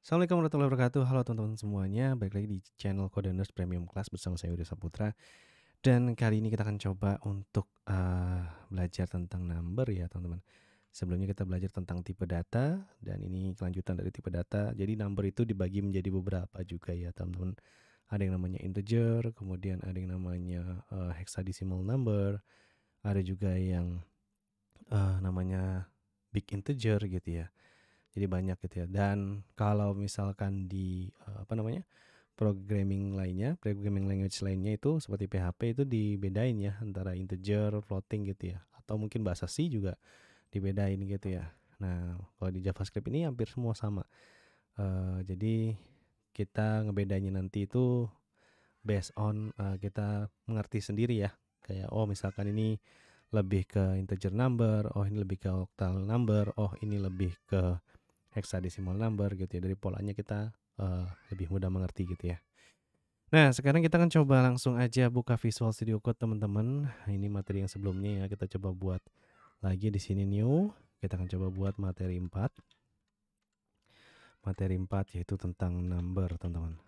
Assalamualaikum warahmatullahi wabarakatuh. Halo teman-teman semuanya, balik lagi di channel Coderners Premium Class bersama saya Yudha Saputra. Dan kali ini kita akan coba untuk belajar tentang number ya teman-teman. Sebelumnya kita belajar tentang tipe data dan ini kelanjutan dari tipe data. Jadi number itu dibagi menjadi beberapa juga ya teman-teman. Ada yang namanya integer, kemudian ada yang namanya hexadecimal number, ada juga yang namanya big integer gitu ya. Jadi banyak gitu ya. Dan kalau misalkan di programming language lainnya itu seperti PHP itu dibedain ya antara integer, floating gitu ya. Atau mungkin bahasa C juga dibedain gitu ya. Nah, kalau di JavaScript ini hampir semua sama. Jadi kita ngebedainnya nanti itu based on kita mengerti sendiri ya. Kayak misalkan ini lebih ke integer number, ini lebih ke octal number, ini lebih ke hexadecimal number gitu ya. Dari polanya kita lebih mudah mengerti gitu ya. Nah, sekarang kita akan coba langsung aja buka Visual Studio Code teman-teman. Ini materi yang sebelumnya ya, kita coba buat lagi di sini new. Kita akan coba buat materi 4. Materi 4 yaitu tentang number, teman-teman.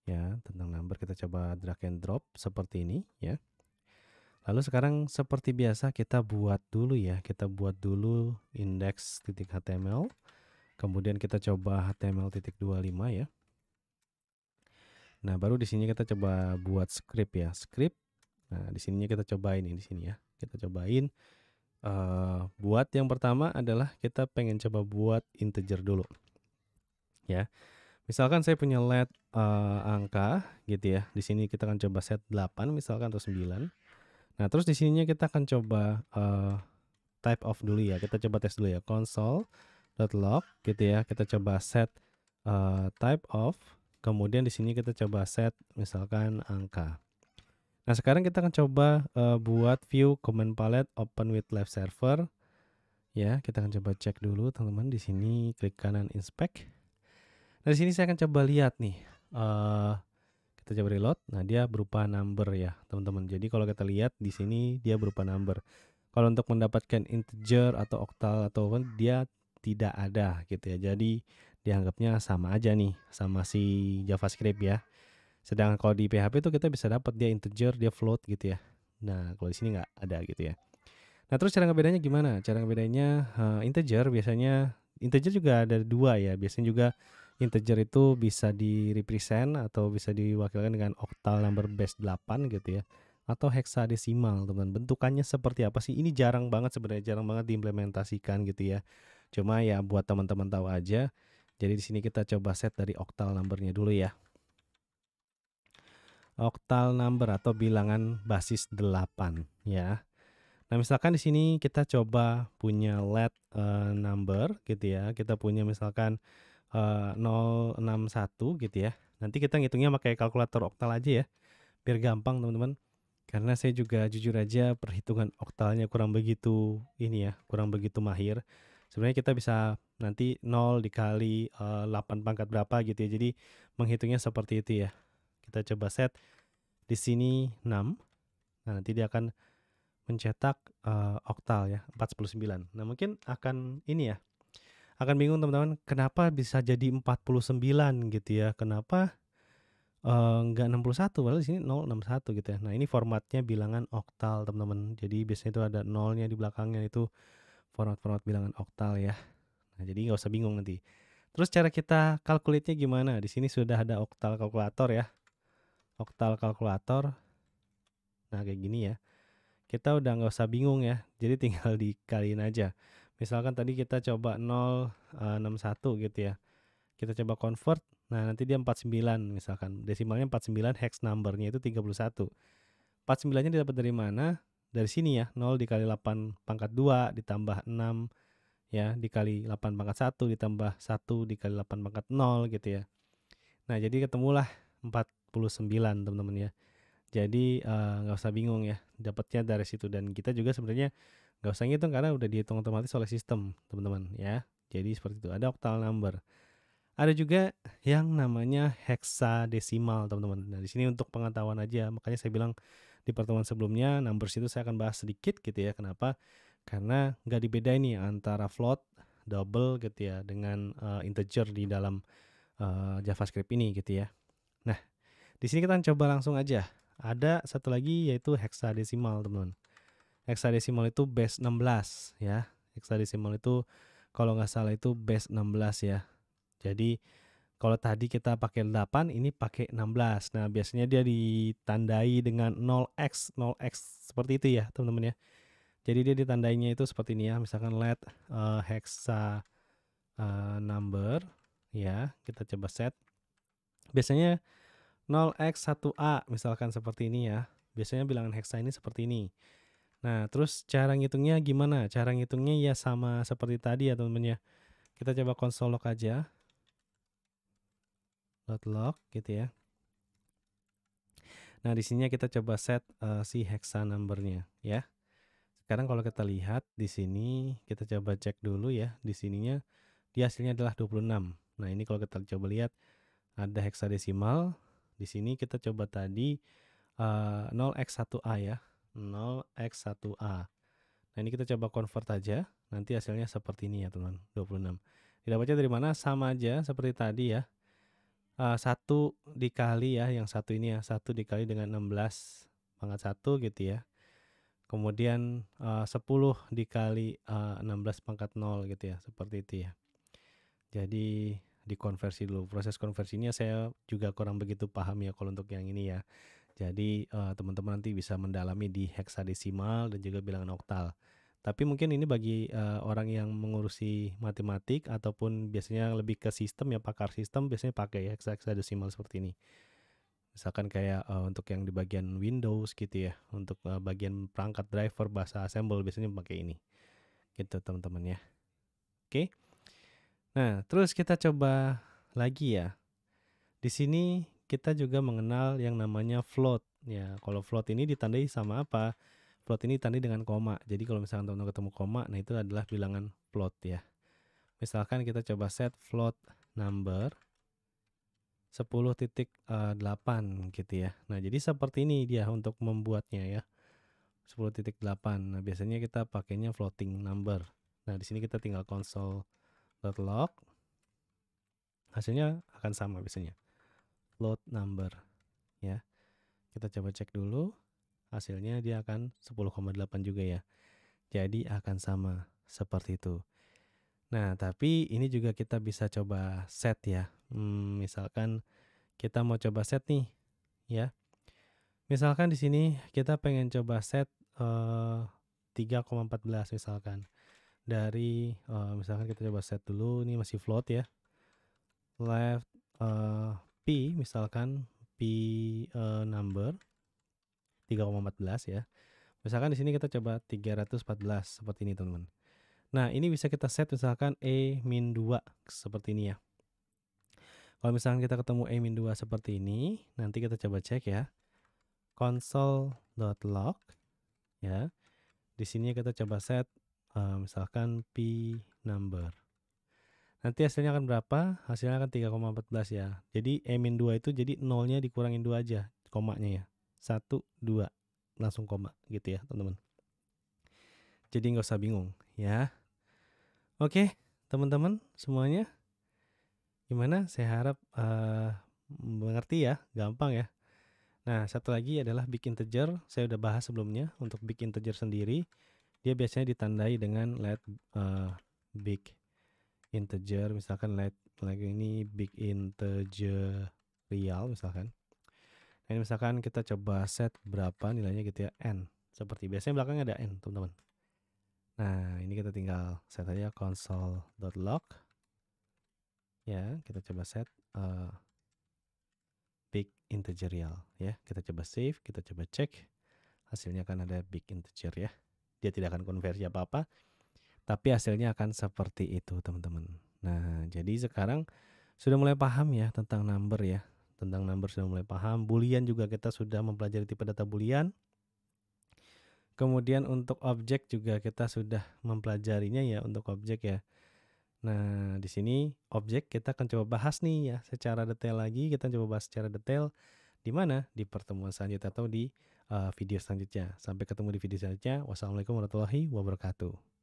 Ya, tentang number kita coba drag and drop seperti ini ya. Lalu sekarang seperti biasa kita buat dulu ya. Kita buat dulu index.html. Kemudian kita coba html.25 ya. Nah, baru di sini kita coba buat script ya, script. Nah, di sininya kita cobain ini di sini ya. Kita cobain buat yang pertama adalah kita pengen coba buat integer dulu. Ya. Misalkan saya punya let angka gitu ya. Di sini kita akan coba set 8 misalkan atau 9. Nah, terus di sininya kita akan coba type of dulu ya. Kita coba tes dulu ya. Console.log gitu ya. Kita coba set type of. Kemudian di sini kita coba set misalkan angka. Nah, sekarang kita akan coba buat view command palette open with live server. Ya, kita akan coba cek dulu teman-teman di sini klik kanan inspect. Nah, di sini saya akan coba lihat nih. Kita coba reload. Nah, dia berupa number ya, teman-teman. Jadi kalau kita lihat di sini dia berupa number. Kalau untuk mendapatkan integer atau octal atau dia tidak ada gitu ya. Jadi dianggapnya sama aja nih sama si JavaScript ya. Sedangkan kalau di PHP itu kita bisa dapat dia integer, dia float gitu ya. Nah, kalau di sini nggak ada gitu ya. Nah, terus cara ngebedanya gimana? Cara ngebedanya integer biasanya integer juga ada dua ya. Biasanya juga integer itu bisa di represent atau bisa diwakilkan dengan octal number base 8 gitu ya. Atau hexadesimal, teman. Bentukannya seperti apa sih? Ini jarang banget sebenarnya, jarang banget diimplementasikan gitu ya. Cuma ya buat teman-teman tahu aja. Jadi di sini kita coba set dari octal numbernya dulu ya. Octal number atau bilangan basis 8 ya. Nah, misalkan di sini kita coba punya let number gitu ya. Kita punya misalkan 061 gitu ya. Nanti kita ngitungnya pakai kalkulator oktal aja ya. Biar gampang, teman-teman. Karena saya juga jujur aja perhitungan oktalnya kurang begitu ini ya, kurang begitu mahir. Sebenarnya kita bisa nanti 0 dikali 8 pangkat berapa gitu ya. Jadi menghitungnya seperti itu ya. Kita coba set di sini 6. Nah, nanti dia akan mencetak oktal ya 49. Nah, mungkin akan ini ya, akan bingung teman-teman kenapa bisa jadi 49 gitu ya, kenapa enggak 61 padahal di sini 061 gitu ya. Nah, ini formatnya bilangan oktal teman-teman. Jadi biasanya itu ada nolnya di belakangnya, itu format bilangan oktal ya. Nah, jadi nggak usah bingung nanti. Terus cara kita calculate-nya gimana? Di sini sudah ada oktal kalkulator ya. Oktal kalkulator. Nah, kayak gini ya. Kita udah nggak usah bingung ya. Jadi tinggal dikaliin aja. Misalkan tadi kita coba 061 gitu ya. Kita coba convert. Nah, nanti dia 49 misalkan. Desimalnya 49, hex numbernya itu 31. 49-nya didapat dari mana? Dari sini ya. 0 dikali 8 pangkat 2 ditambah 6 ya, dikali 8 pangkat 1 ditambah 1 dikali 8 pangkat 0 gitu ya. Nah, jadi ketemulah 49 teman-teman ya. Jadi nggak usah bingung ya, dapatnya dari situ. Dan kita juga sebenarnya nggak usah ngitung karena udah dihitung otomatis oleh sistem teman-teman ya. Jadi seperti itu, ada octal number. Ada juga yang namanya hexadesimal teman-teman. Nah, di sini untuk pengetahuan aja, makanya saya bilang di pertemuan sebelumnya numbers itu saya akan bahas sedikit gitu ya. Kenapa? Karena nggak dibedain nih antara float double gitu ya dengan integer di dalam JavaScript ini gitu ya. Nah, di sini kita coba langsung aja. Ada satu lagi yaitu hexadesimal, teman-teman. Hexadesimal itu base 16 ya. Hexadesimal itu kalau nggak salah itu base 16 ya. Jadi kalau tadi kita pakai 8, ini pakai 16. Nah, biasanya dia ditandai dengan 0x, 0x seperti itu ya, teman-teman ya. Jadi dia ditandainya itu seperti ini ya. Misalkan let hexa number ya, kita coba set. Biasanya 0x1a misalkan seperti ini ya. Biasanya bilangan hexa ini seperti ini. Nah, terus cara ngitungnya gimana? Cara ngitungnya ya sama seperti tadi ya, teman-teman ya. Kita coba console log aja. .log gitu ya. Nah, di sini kita coba set si hexa number-nya ya. Sekarang kalau kita lihat di sini, kita coba cek dulu ya. Di sininya dia hasilnya adalah 26. Nah, ini kalau kita coba lihat ada hexadesimal. Di sini kita coba tadi 0x1a ya. 0x1a. Nah, ini kita coba convert aja. Nanti hasilnya seperti ini ya, teman-teman. 26. Didapatnya dari mana? Sama aja seperti tadi ya. 1 dikali ya, yang satu ini ya, 1 dikali dengan 16 pangkat 1 gitu ya. Kemudian 10 dikali 16 pangkat 0 gitu ya, seperti itu ya. Jadi dikonversi dulu. Proses konversinya saya juga kurang begitu paham ya kalau untuk yang ini ya. Jadi teman-teman nanti bisa mendalami di hexadesimal dan juga bilangan oktal. Tapi mungkin ini bagi orang yang mengurusi matematik ataupun biasanya lebih ke sistem ya, pakar sistem biasanya pakai hexadesimal seperti ini. Misalkan kayak untuk yang di bagian Windows gitu ya, untuk bagian perangkat driver bahasa assemble biasanya pakai ini. Gitu teman-teman ya. Oke. Nah, terus kita coba lagi ya. Di sini kita juga mengenal yang namanya float ya. Kalau float ini ditandai sama apa? Float ini ditandai dengan koma. Jadi kalau misalkan teman-teman ketemu koma, nah itu adalah bilangan float ya. Misalkan kita coba set float number 10.8 gitu ya. Nah, jadi seperti ini dia untuk membuatnya ya. 10.8. Nah, biasanya kita pakainya floating number. Nah, di sini kita tinggal console.log. Hasilnya akan sama biasanya. Float number ya. Kita coba cek dulu. Hasilnya dia akan 10,8 juga ya. Jadi akan sama seperti itu. Nah, tapi ini juga kita bisa coba set ya. Misalkan kita mau coba set nih ya. Misalkan di sini kita pengen coba set 3,14 misalkan. Dari misalkan kita coba set dulu, ini masih float ya. Left P misalkan P number 3,14 ya. Misalkan di sini kita coba 314 seperti ini, teman-teman. Nah, ini bisa kita set misalkan E-2 seperti ini ya. Kalau misalkan kita ketemu E-2 seperti ini, nanti kita coba cek ya. Console.log ya. Di sini kita coba set misalkan P number. Nanti hasilnya akan berapa? Hasilnya akan 3,14 ya. Jadi E-2 itu jadi nolnya dikurangin 2 aja, komanya ya. 1, 2. Langsung koma gitu ya, teman-teman. Jadi nggak usah bingung ya. Oke, teman-teman semuanya. Gimana? Saya harap mengerti ya, gampang ya. Nah, satu lagi adalah big integer. Saya udah bahas sebelumnya. Untuk big integer sendiri, dia biasanya ditandai dengan let big integer. Misalkan let lagi ini big integer real misalkan. Nah, misalkan kita coba set berapa nilainya gitu ya, n. Seperti biasanya belakangnya ada n, teman-teman. Nah, ini kita tinggal set aja console.log. Ya, kita coba set big integer real ya. Kita coba save, kita coba cek. Hasilnya akan ada big integer ya. Dia tidak akan konversi apa-apa, tapi hasilnya akan seperti itu, teman-teman. Nah, jadi sekarang sudah mulai paham ya tentang number ya. Tentang number sudah mulai paham. Boolean juga kita sudah mempelajari tipe data boolean. Kemudian untuk objek juga kita sudah mempelajarinya ya untuk objek ya. Nah, di sini objek kita akan coba bahas nih ya secara detail lagi. Kita coba bahas secara detail di mana? Di pertemuan selanjutnya atau di video selanjutnya. Sampai ketemu di video selanjutnya. Wassalamualaikum warahmatullahi wabarakatuh.